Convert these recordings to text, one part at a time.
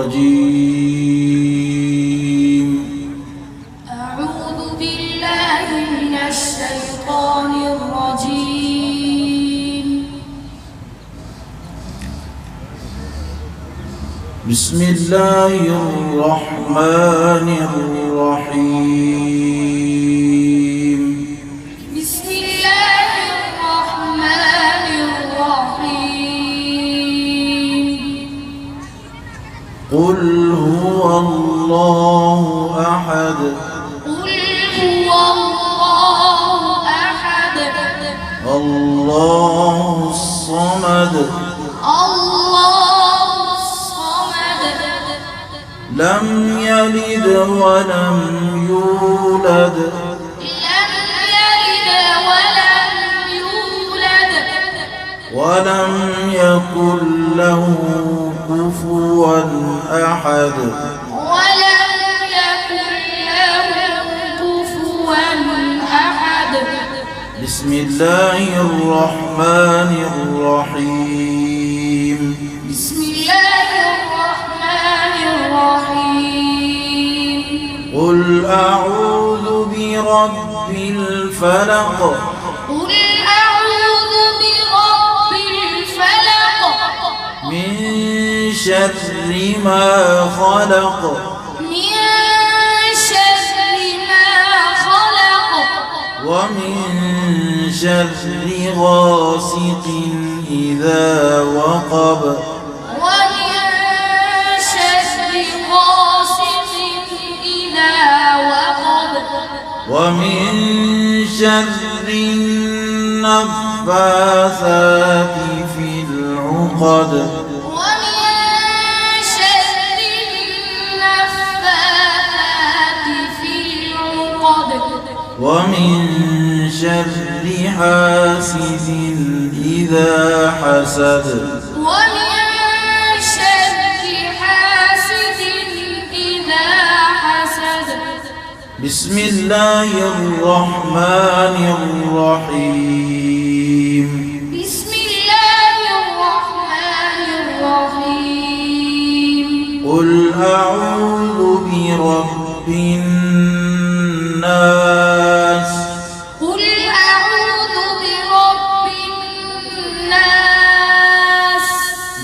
الرجيم. أعوذ بالله من الشيطان الرجيم. بسم الله الرحمن الرحيم. بسم الله الرحمن الرحيم. قل هو الله أحد. قل هو الله أحد. الله الصمد. الله الصمد. لم يلد ولم يولد. لم يلد ولم يولد. ولم يكن له كفوا أحد. ولم يكن له كفوا أحد. بسم الله الرحمن الرحيم. بسم الله الرحمن الرحيم. قل أعوذ برب الفلق. قل أعوذ برب الفلق. من شر ما خلق. من شر ما خلق. ومن شر غاسق إذا وقب. ومن شر غاسق إذا وقب. ومن شر النفاثات في العقد. ومن شر النفاثات في العقد. ومن شر حاسد إذا حسد. ومن شر حاسد إذا حسد. بسم الله الرحمن الرحيم. بسم الله الرحمن الرحيم. قل أعوذ برب الناس. قل أعوذ برب الناس.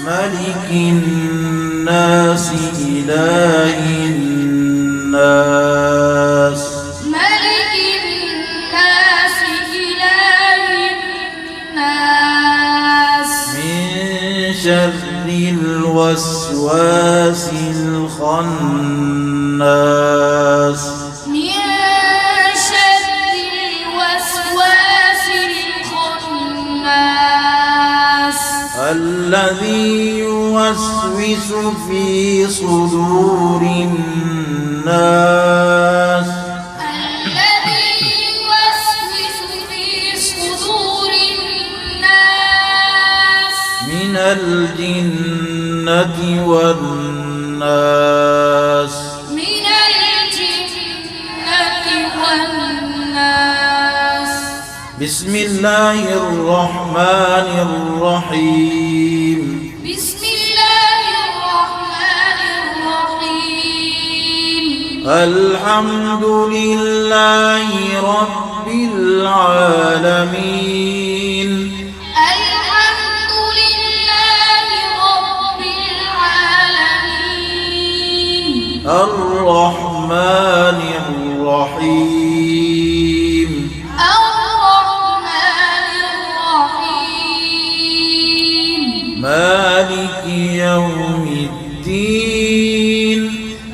ملك الناس إله الناس. ملك الناس إله الناس. من شر الوسواس الخناس. من شر الوسواس الخناس. الذي يوسوس في صدور الناس. الذي يوسوس في صدور الناس. من الجنة والناس. من الجنة والناس. بسم الله الرحمن الرحيم. بسم الله الرحمن الرحيم. الحمد لله رب العالمين. الحمد لله رب العالمين. الرحمن الرحيم. الرحمن الرحيم. مالك يوم الدين.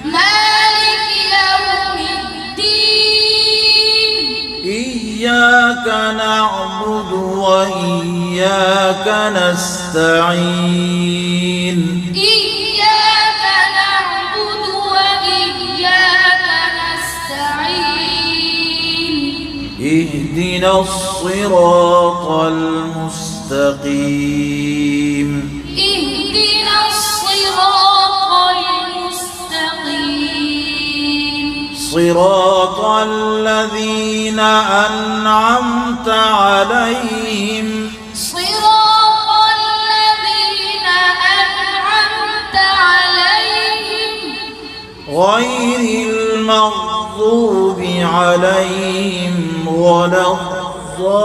مالك يوم الدين. إياك نعبد وإياك نستعين. إياك نعبد وإياك نستعين. اهدنا الصراط المستقيم. اهدنا الصراط المستقيم. صراط الذين أنعمت عليهم. صراط الذين أنعمت عليهم. غير المغضوب عليهم ولا الضالين.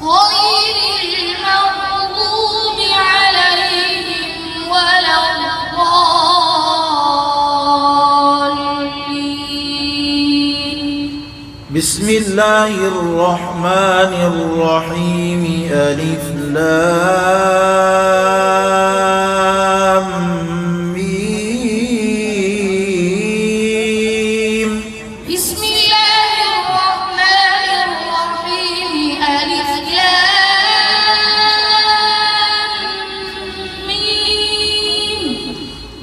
غير المغضوب عليهم ولا الضالين. بسم الله الرحمن الرحيم. ألف لام ميم. بسم الله الرحمن الرحيم. ألف لام ميم.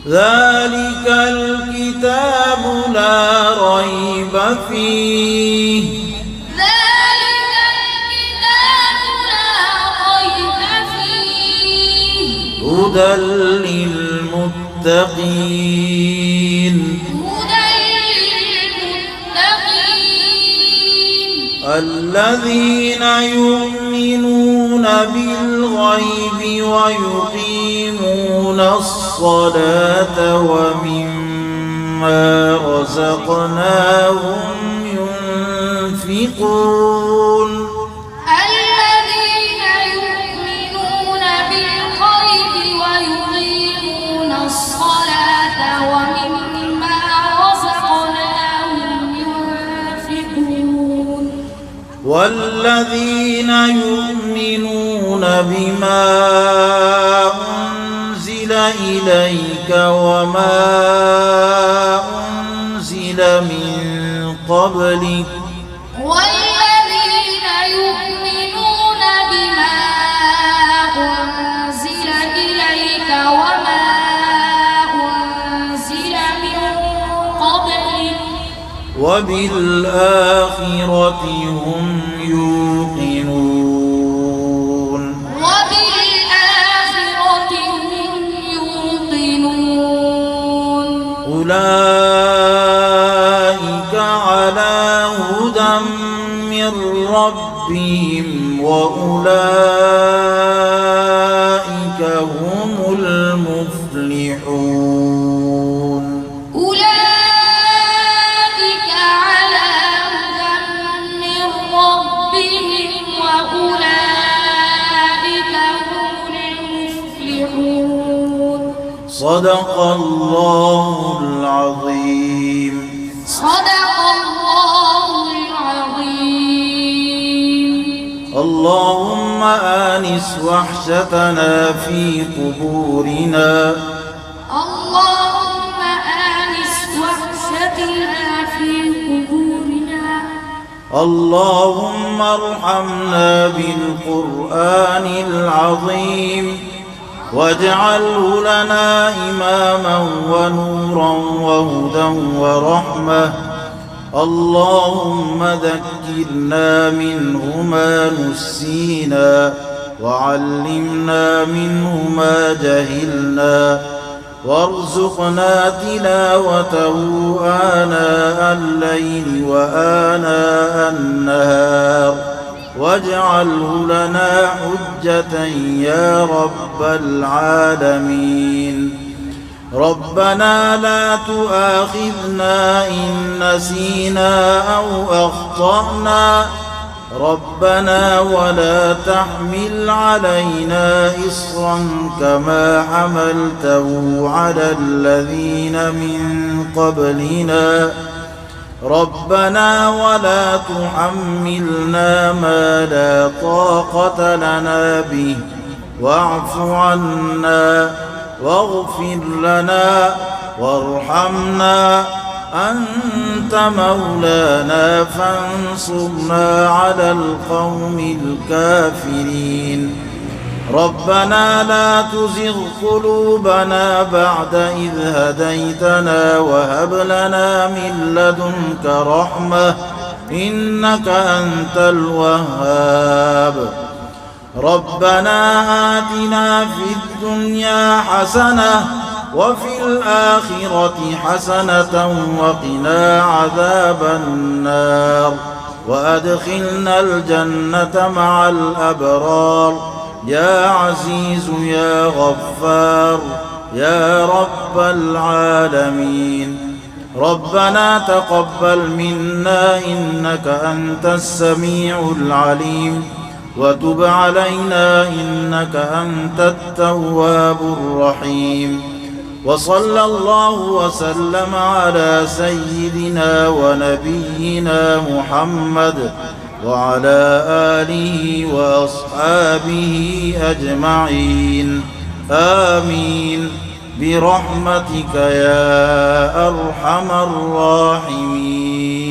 ذلك الكتاب لا ريب فيه. ذلك الكتاب لا ريب فيه. هدى للمتقين. هدى للمتقين. الذين يؤمنون بالغيب ويقيمون الصلاة ومما رزقناهم ينفقون. الذين يؤمنون بالغيب ويقيمون الصلاة ومما رزقناهم ينفقون. والذين يؤمنون بما أنزل إليك وما أنزل من قبلك. والذين يؤمنون بما أنزل إليك وما أنزل من قبلك. وبالآخرة هم يوقنون. وبالآخرة هم يوقنون. أولئك على هدى من ربهم وأولئك هم المفلحون. أولئك على هدى من ربهم وأولئك هم المفلحون. صدق الله العظيم. صدق الله العظيم. اللهم آنس وحشتنا في قبورنا. اللهم آنس وحشتنا في قبورنا. اللهم ارحمنا بالقرآن العظيم واجعله لنا إماما ونورا وهدى ورحمة. اللهم ذكرنا منه ما نسينا وعلمنا منه ما جهلنا وارزقنا تلاوته آناء الليل وآناء النهار واجعله لنا حجة يا رب العالمين. ربنا لا تؤاخذنا إن نسينا أو أخطأنا. ربنا ولا تحمل علينا إصرا كما حملته على الذين من قبلنا. ربنا ولا تحملنا ما لا طاقة لنا به واعف عنا واغفر لنا وارحمنا. أنت مولانا فانصرنا على القوم الكافرين. ربنا لا تزغ قلوبنا بعد إذ هديتنا وهب لنا من لدنك رحمة إنك أنت الوهاب. ربنا آتنا في الدنيا حسنة وفي الآخرة حسنة وقنا عذاب النار. وأدخلنا الجنة مع الأبرار يا عزيز يا غفار يا رب العالمين. ربنا تقبل منا إنك أنت السميع العليم وتب علينا إنك أنت التواب الرحيم. وصلى الله وسلم على سيدنا ونبينا محمد وعلى آله وأصحابه أجمعين آمين برحمتك يا أرحم الراحمين.